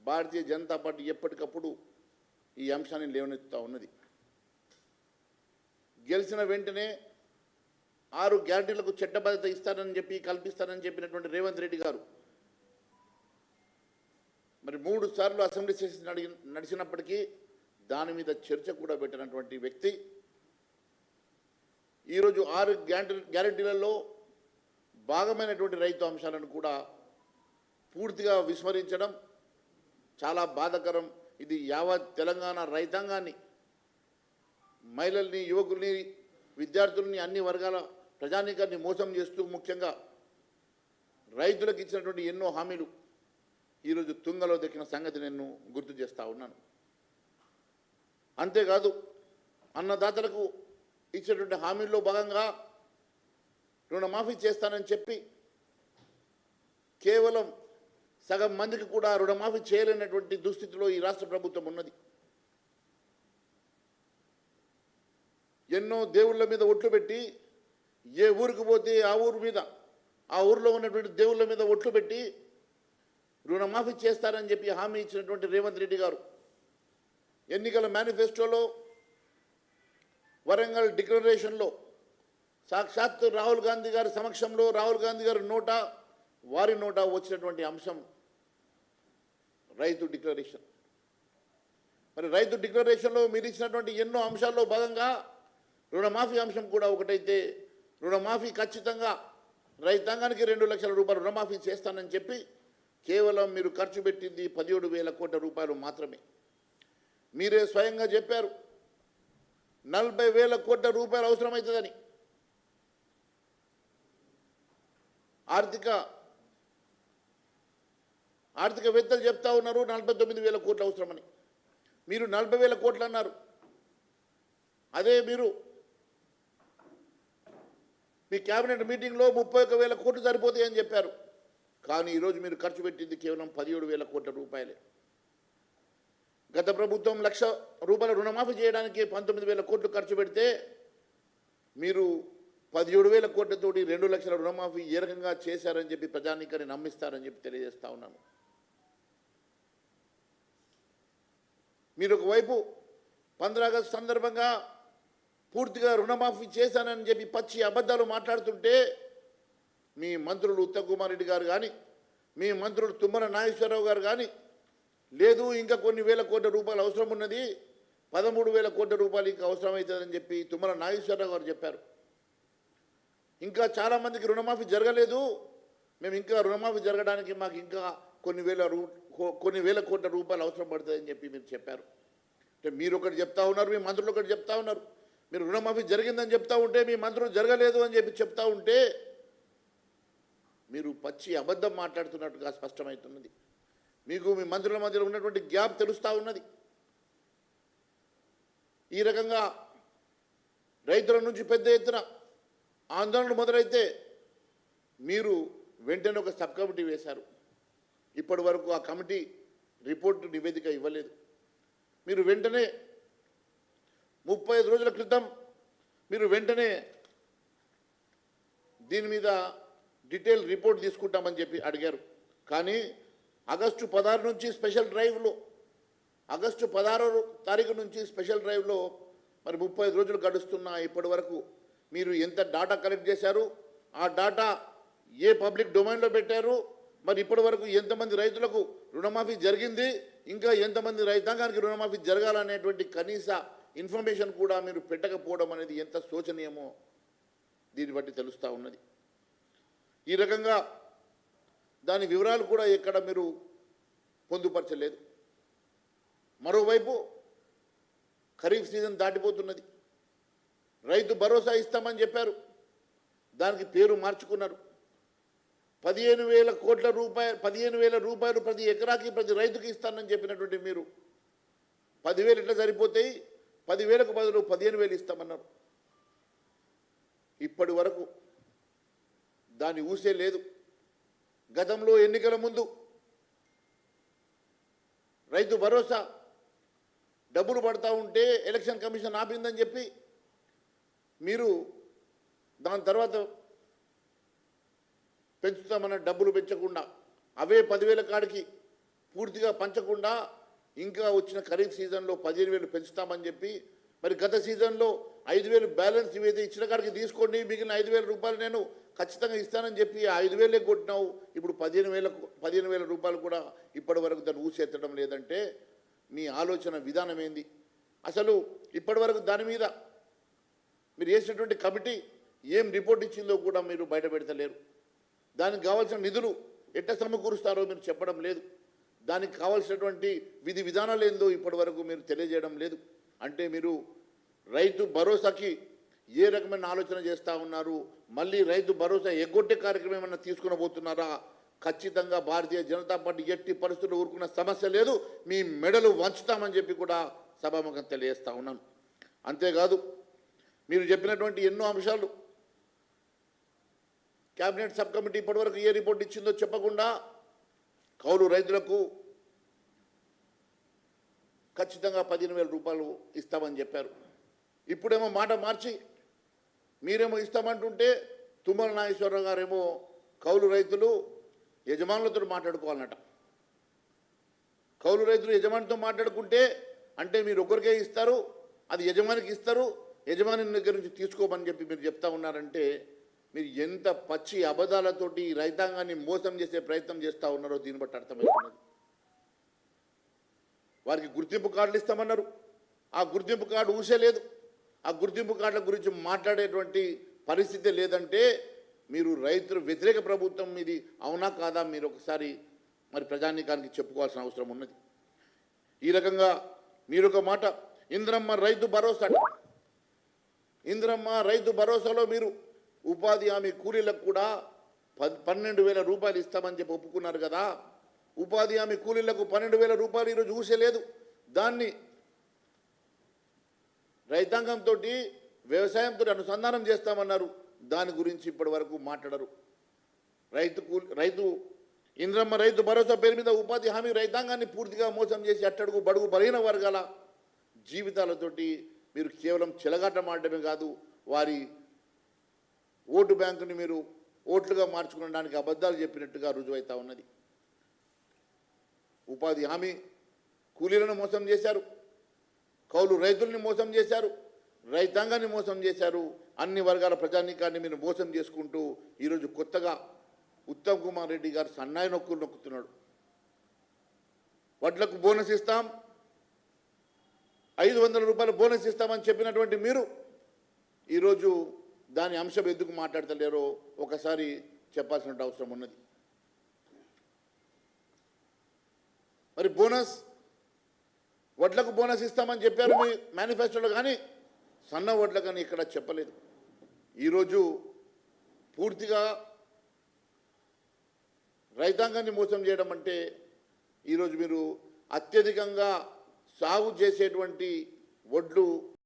Bharatiya Janata party ఎప్పటికప్పుడు ఈ అంశాన్ని లేవనెత్తుతూ ఉన్నది. గెలిచిన వెంటనే 6 గ్యారెంటీలకు చట్టబద్ధత ఇస్తారని చెప్పి కల్పిస్తారని చెప్పినటువంటి రేవంత్ రెడ్డి గారు మరి 3 సార్లు అసెంబ్లీ సెషన్ నడిచినప్పటికీ దాని మీద చర్చ కూడా పెట్టినటువంటి వ్యక్తి ఈరోజు 6 గ్యారెంటీలలో భాగమైనటువంటి రైతు అంశాలను కూడా పూర్తిగా విస్మరించడం చాలా బాధాకరం. ఇది యావత్ తెలంగాణ రైతాంగాన్ని, మహిళల్ని, యువకుల్ని, విద్యార్థుల్ని, అన్ని వర్గాల ప్రజానీకాన్ని మోసం చేస్తూ ముఖ్యంగా రైతులకు ఇచ్చినటువంటి ఎన్నో హామీలు ఈరోజు తుంగలో దక్కిన సంగతి నేను గుర్తు చేస్తూ ఉన్నాను. అంతేకాదు అన్నదాతలకు ఇచ్చినటువంటి హామీల్లో భాగంగా రుణమాఫీ చేస్తానని చెప్పి కేవలం సగం మందికి కూడా రుణమాఫీ చేయలేనటువంటి దుస్థితిలో ఈ రాష్ట్ర ప్రభుత్వం ఉన్నది. ఎన్నో దేవుళ్ళ మీద ఒట్లు పెట్టి ఏ ఊరికి పోతే ఆ ఊరిలో ఉన్నటువంటి దేవుళ్ళ మీద ఒట్లు పెట్టి రుణమాఫీ చేస్తారని చెప్పి హామీ ఇచ్చినటువంటి రేవంత్ రెడ్డి గారు ఎన్నికల మేనిఫెస్టోలో, వరంగల్ డిక్లరేషన్లో సాక్షాత్ రాహుల్ గాంధీ గారి సమక్షంలో రాహుల్ గాంధీ గారి వారి నోట వచ్చినటువంటి అంశం రైతు డిక్లరేషన్. మరి రైతు డిక్లరేషన్లో మీరు ఇచ్చినటువంటి ఎన్నో అంశాల్లో భాగంగా రుణమాఫీ అంశం కూడా ఒకటైతే, రుణమాఫీ ఖచ్చితంగా రైతాంగానికి 2 లక్షల రూపాయలు రుణమాఫీ చేస్తానని చెప్పి కేవలం మీరు ఖర్చు పెట్టింది 17,000 కోట్ల రూపాయలు మాత్రమే. మీరే స్వయంగా చెప్పారు 40,000 కోట్ల రూపాయలు అవసరమవుతుందని. ఆర్థికవేత్తలు చెప్తా ఉన్నారు 49,000 కోట్లు అవసరమని. మీరు 40,000 కోట్లు అన్నారు. అదే మీరు మీ క్యాబినెట్ మీటింగ్లో 31,000 కోట్లు సరిపోతాయని చెప్పారు. కానీ ఈరోజు మీరు ఖర్చు పెట్టింది కేవలం 17,000 కోట్ల రూపాయలే. గత ప్రభుత్వం 1,00,000 రూపాయల రుణమాఫీ చేయడానికి 19,000 కోట్లు ఖర్చు పెడితే మీరు 17,000 కోట్లతోటి 2 లక్షల రుణమాఫీ ఏ రకంగా చేశారని చెప్పి ప్రజానీకాన్ని నమ్మిస్తారని చెప్పి తెలియజేస్తా ఉన్నాను. మీరు ఒకవైపు 15 ఆగస్టు సందర్భంగా పూర్తిగా రుణమాఫీ చేశానని చెప్పి పచ్చి అబద్ధాలు మాట్లాడుతుంటే మీ మంత్రులు ఉత్తమ్ కుమార్ రెడ్డి గారు కానీ, మీ మంత్రులు తుమ్మల నాగేశ్వరరావు గారు కానీ, లేదు ఇంకా కొన్ని వేల కోట్ల రూపాయలు అవసరం ఉన్నది, 13,000 కోట్ల రూపాయలు ఇంకా అవసరమవుతుందని చెప్పి తుమ్మల నాగేశ్వరరావు గారు చెప్పారు. ఇంకా చాలామందికి రుణమాఫీ జరగలేదు, మేము ఇంకా రుణమాఫీ జరగడానికి మాకు ఇంకా కొన్ని వేల కోట్ల రూపాయలు అవసరం పడుతుందని చెప్పి మీరు చెప్పారు. అంటే మీరు ఒకటి చెప్తా ఉన్నారు, మీ మంత్రులు ఒకటి చెప్తా ఉన్నారు. మీరు రుణమాఫీ జరిగిందని చెప్తా ఉంటే మీ మంత్రులు జరగలేదు అని చెప్పి చెప్తా ఉంటే మీరు పచ్చి అబద్ధం మాట్లాడుతున్నట్టుగా స్పష్టమవుతున్నది. మీకు మీ మంత్రుల మధ్యలో ఉన్నటువంటి గ్యాప్ తెలుస్తూ ఉన్నది. ఈ రకంగా రైతుల నుంచి పెద్ద ఎత్తున ఆందోళనలు మొదలైతే మీరు వెంటనే ఒక సబ్ కమిటీ వేశారు. ఇప్పటి వరకు ఆ కమిటీ రిపోర్టు నివేదిక ఇవ్వలేదు. మీరు వెంటనే 35 రోజుల క్రితం మీరు వెంటనే దీని మీద డీటెయిల్ రిపోర్ట్ తీసుకుంటామని చెప్పి అడిగారు. కానీ ఆగస్టు 16 నుంచి స్పెషల్ డ్రైవ్లో, ఆగస్టు 16 తారీఖు నుంచి స్పెషల్ డ్రైవ్లో మరి 35 రోజులు గడుస్తున్నా ఇప్పటి వరకు మీరు ఎంత డాటా కలెక్ట్ చేశారు, ఆ డాటా ఏ పబ్లిక్ డొమైన్లో పెట్టారు, మరి ఇప్పటి వరకు ఎంతమంది రైతులకు రుణమాఫీ జరిగింది, ఇంకా ఎంతమంది రైతాంగానికి రుణమాఫీ జరగాలనేటువంటి కనీస ఇన్ఫర్మేషన్ కూడా మీరు పెట్టకపోవడం అనేది ఎంత శోచనీయమో దీన్ని బట్టి తెలుస్తూ ఉన్నది. ఈ రకంగా దాని వివరాలు కూడా ఎక్కడ మీరు పొందుపరచలేదు. మరోవైపు ఖరీఫ్ సీజన్ దాటిపోతున్నది. రైతు భరోసా ఇస్తామని చెప్పారు, దానికి పేరు మార్చుకున్నారు. 15,000 కోట్ల రూపాయలు 15,000 రూపాయలు ప్రతి ఎకరాకి ప్రతి రైతుకి ఇస్తానని చెప్పినటువంటి మీరు 10,000 ఎట్లా సరిపోతాయి, 10,000కు బదులు 15,000 ఇస్తామన్నారు. ఇప్పటి వరకు దాని ఊసే లేదు. గతంలో ఎన్నికల ముందు రైతు భరోసా డబ్బులు పడతా ఉంటే ఎలక్షన్ కమిషన్ ఆపిందని చెప్పి మీరు దాని తర్వాత పెంచుతామన్న డబ్బులు పెంచకుండా అవే 10,000 కాడికి పూర్తిగా పంచకుండా ఇంకా వచ్చిన ఖరీఫ్ సీజన్లో 15,000 పెంచుతామని చెప్పి, మరి గత సీజన్లో 5,000 బ్యాలెన్స్ ఏదైతే ఇచ్చిన కాడికి తీసుకోండి, మిగిలిన 5,000 రూపాయలు నేను ఖచ్చితంగా ఇస్తానని చెప్పి 5,000 కొట్టినావు. ఇప్పుడు 15,000 రూపాయలు కూడా ఇప్పటి వరకు దాన్ని ఊసెత్తడం లేదంటే మీ ఆలోచన విధానం ఏంది? అసలు ఇప్పటి వరకు దాని మీద మీరు వేసినటువంటి కమిటీ ఏం రిపోర్ట్ ఇచ్చిందో కూడా మీరు బయట పెడతలేరు. దానికి కావాల్సిన నిధులు ఎట్లా సమకూరుస్తారో మీరు చెప్పడం లేదు. దానికి కావాల్సినటువంటి విధి విధానాలు ఏందో ఇప్పటి వరకు మీరు తెలియజేయడం లేదు. అంటే మీరు రైతు భరోసాకి ఏ రకమైన ఆలోచన చేస్తూ ఉన్నారు? మళ్ళీ రైతు భరోసా ఎగ్గొట్టే కార్యక్రమం ఏమన్నా తీసుకుని పోతున్నారా? ఖచ్చితంగా భారతీయ జనతా పార్టీ ఎట్టి పరిస్థితుల్లో ఊరుకున్న సమస్య లేదు. మీ మెడలు వంచుతామని చెప్పి కూడా సభాముఖం తెలియజేస్తూ ఉన్నాను. అంతేకాదు, మీరు చెప్పినటువంటి ఎన్నో అంశాలు కేబినెట్ సబ్ కమిటీ ఇప్పటివరకు ఏ రిపోర్ట్ ఇచ్చిందో చెప్పకుండా కౌలు రైతులకు ఖచ్చితంగా 15,000 రూపాయలు ఇస్తామని చెప్పారు. ఇప్పుడేమో మాట మార్చి మీరేమో ఇస్తామంటుంటే తుమ్మల నాగేశ్వరరావు గారేమో కౌలు రైతులు యజమానులతో మాట్లాడుకోవాలన్నట. కౌలు రైతులు యజమానితో మాట్లాడుకుంటే అంటే మీరు ఒకరికే ఇస్తారు, అది యజమానికి ఇస్తారు, యజమాని దగ్గర నుంచి తీసుకోమని చెప్పి మీరు చెప్తా ఉన్నారంటే మీరు ఎంత పచ్చి అబద్ధాలతోటి రైతాంగాన్ని మోసం చేసే ప్రయత్నం చేస్తూ ఉన్నారో దీన్ని బట్టి అర్థమవుతున్నది. వారికి గుర్తింపు కార్డులు ఇస్తామన్నారు, ఆ గుర్తింపు కార్డు ఊసేలేదు. ఆ గుర్తింపు కార్డుల గురించి మాట్లాడేటువంటి పరిస్థితి లేదంటే మీరు రైతుల వ్యతిరేక ప్రభుత్వం ఇది అవునా కాదా మీరు ఒకసారి మరి ప్రజానీకానికి చెప్పుకోవాల్సిన అవసరం ఉన్నది. ఈ రకంగా మీరు ఒక మాట ఇంద్రమ్మ రైతు భరోసా, ఇంద్రమ్మ రైతు భరోసాలో మీరు ఉపాధి హామీ కూలీలకు కూడా 12,000 రూపాయలు ఇస్తామని చెప్పి ఒప్పుకున్నారు కదా. ఉపాధి హామీ కూలీలకు 12,000 రూపాయలు ఈరోజు ఊసేలేదు. దాన్ని రైతాంగంతో వ్యవసాయంతో అనుసంధానం చేస్తామన్నారు. దాని గురించి ఇప్పటి వరకు మాట్లాడరు. రైతు ఇంద్రమ్మ రైతు భరోసా పేరు మీద ఉపాధి హామీ రైతాంగాన్ని పూర్తిగా మోసం చేసి అట్టడుగు బడుగు బలహీన వర్గాల జీవితాలతోటి మీరు కేవలం చెలగాటమాడటమే కాదు, వారి ఓటు బ్యాంకుని మీరు ఓట్లుగా మార్చుకోవడానికి అబద్ధాలు చెప్పినట్టుగా రుజువైతా ఉన్నది. ఉపాధి హామీ కూలీలను మోసం చేశారు, కౌలు రైతుల్ని మోసం చేశారు, రైతాంగాన్ని మోసం చేశారు, అన్ని వర్గాల ప్రజానీకాన్ని మీరు మోసం చేసుకుంటూ ఈరోజు కొత్తగా ఉత్తమ్ కుమార్ రెడ్డి గారు సన్నాయి నొక్కులు నొక్కుతున్నాడు. వడ్లకు బోనస్ ఇస్తాం, 500 రూపాయలు బోనస్ ఇస్తామని చెప్పినటువంటి మీరు ఈరోజు దాని అంశం ఎందుకు మాట్లాడతలేరో ఒకసారి చెప్పాల్సిన అవసరం ఉన్నది. మరి బోనస్ వడ్లకు బోనస్ ఇస్తామని చెప్పారు మీ మేనిఫెస్టోలో, కానీ సన్న వడ్లకని ఇక్కడ చెప్పలేదు. ఈరోజు పూర్తిగా రైతాంగాన్ని మోసం చేయడం అంటే ఈరోజు మీరు అత్యధికంగా సాగు చేసేటువంటి వడ్లు